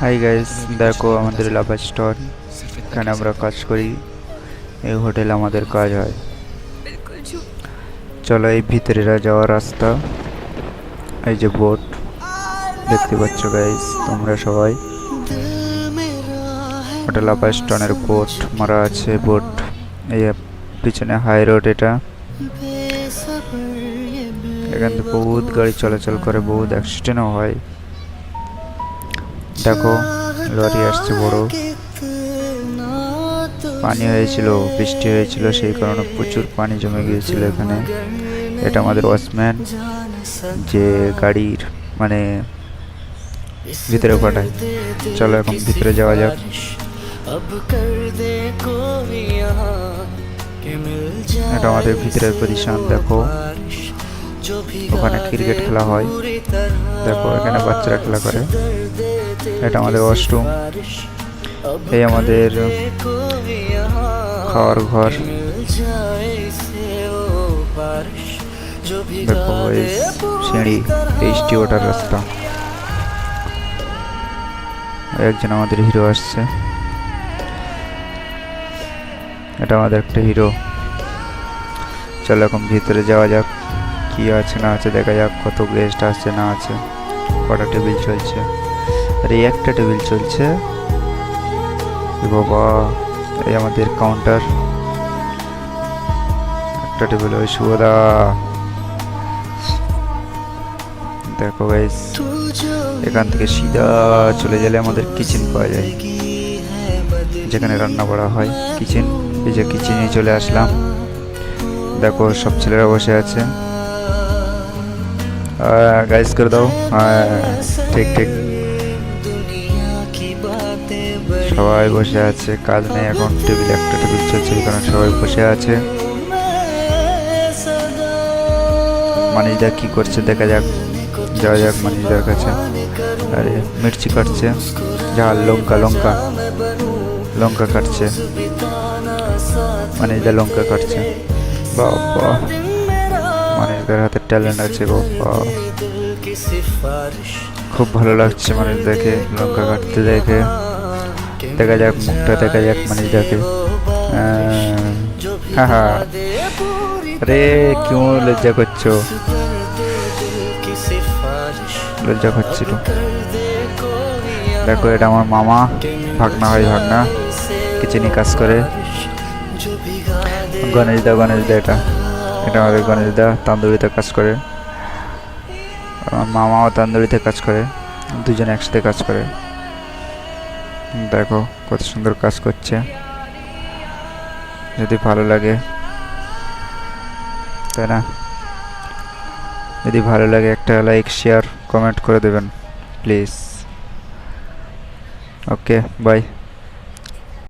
Hi guys, দেখো আমাদের lava store. এখানে আমরা কাজ করি, এই হোটেলে আমাদের কাজ হয়। চলো এই ভিতরে যাওয়ার রাস্তা, এই যে বোট দেখতে পাচ্ছ গাইস তোমরা সবাই। ওটা লাভা স্টোনের বোট মারা আছে বোট। এই পিছনে হাই রোড, এটা এখান থেকে বহুত গাড়ি চলাচল করে, বহুত অ্যাক্সিডেন্টও হয়। দেখো লরি আসছে বড়, পানি হয়েছিল, বৃষ্টি হয়েছিল, সেই কারণে প্রচুর পানি জমে গিয়েছিল এখানে। এটা আমাদের ওয়াচম্যান, যে গাড়ির মানে ভিতরে পাঠায়। চলো এখন ভিতরে যাওয়া যাক। এটা আমাদের ভিতরের পজিশন, দেখো ওখানে ক্রিকেট খেলা হয়। দেখো এখানে বাচ্চারা খেলা করে। এটা আমাদের ওয়াশরুম, এই আমাদের খাওয়ার ঘর। দেখো এই সিঁড়ি, এইচটি ওঠার রাস্তা। একজন আমাদের হিরো আসছে, এটা আমাদের একটা হিরো। চলো এখন ভিতরে যাওয়া যাক, কি আছে না আছে দেখা যাক, কত গেস্ট আছে না আছে, কটা টেবিল চলছে। আর এই একটা টেবিল চলছে বাবা। এই আমাদের কাউন্টার, একটা টেবিল ওই সুদা। দেখো গাইস, এখান থেকে সিধা চলে গেলে আমাদের কিচেন পাওয়া যায়, যেখানে রান্না করা হয়। কিচেন, এই যে কিচেনে চলে আসলাম। দেখো সব ছেলেরা বসে আছে, গাইস করে দাও। ঠিক ঠিক, সবাই বসে আছে, কাজ নেই এখন, টেবিল একটা টেবিল চলছে, এই কারণে সবাই বসে আছে। মানিজদা কি করছে দেখা যাক, যাওয়া যাক মানিজদার কাছে। আরে মির্চি কাটছে, ঝাল লঙ্কা লঙ্কা লঙ্কা কাটছে, মানিজদা লঙ্কা কাটছে। বাবা, মানিজদার হাতে ট্যালেন্ট আছে বাবা, খুব ভালো লাগছে মানিজ দেখে, লঙ্কা কাটতে দেখে। দেখা যাক মুখটা, দেখা যাক মানিজদাকে। হ্যাঁ, আরে क्यों লজ্জা করছো, লজ্জা করছিল। দেখো এটা আমার মামা, ভাগনা হয়, ভাগনা কিচেনে কাজ করে। গণেশদা, গণেশদা এটা এটা আমাদের গণেশদা তান্দুরিতে কাজ করে। আমার মামাও তান্দুরিতে কাজ করে, দুজনে একসাথে কাজ করে। দেখো কত সুন্দর কাজ করছে। যদি ভালো লাগে, তাই না? যদি ভালো লাগে একটা লাইক, শেয়ার, কমেন্ট করে দেবেন প্লিজ। Okay, by.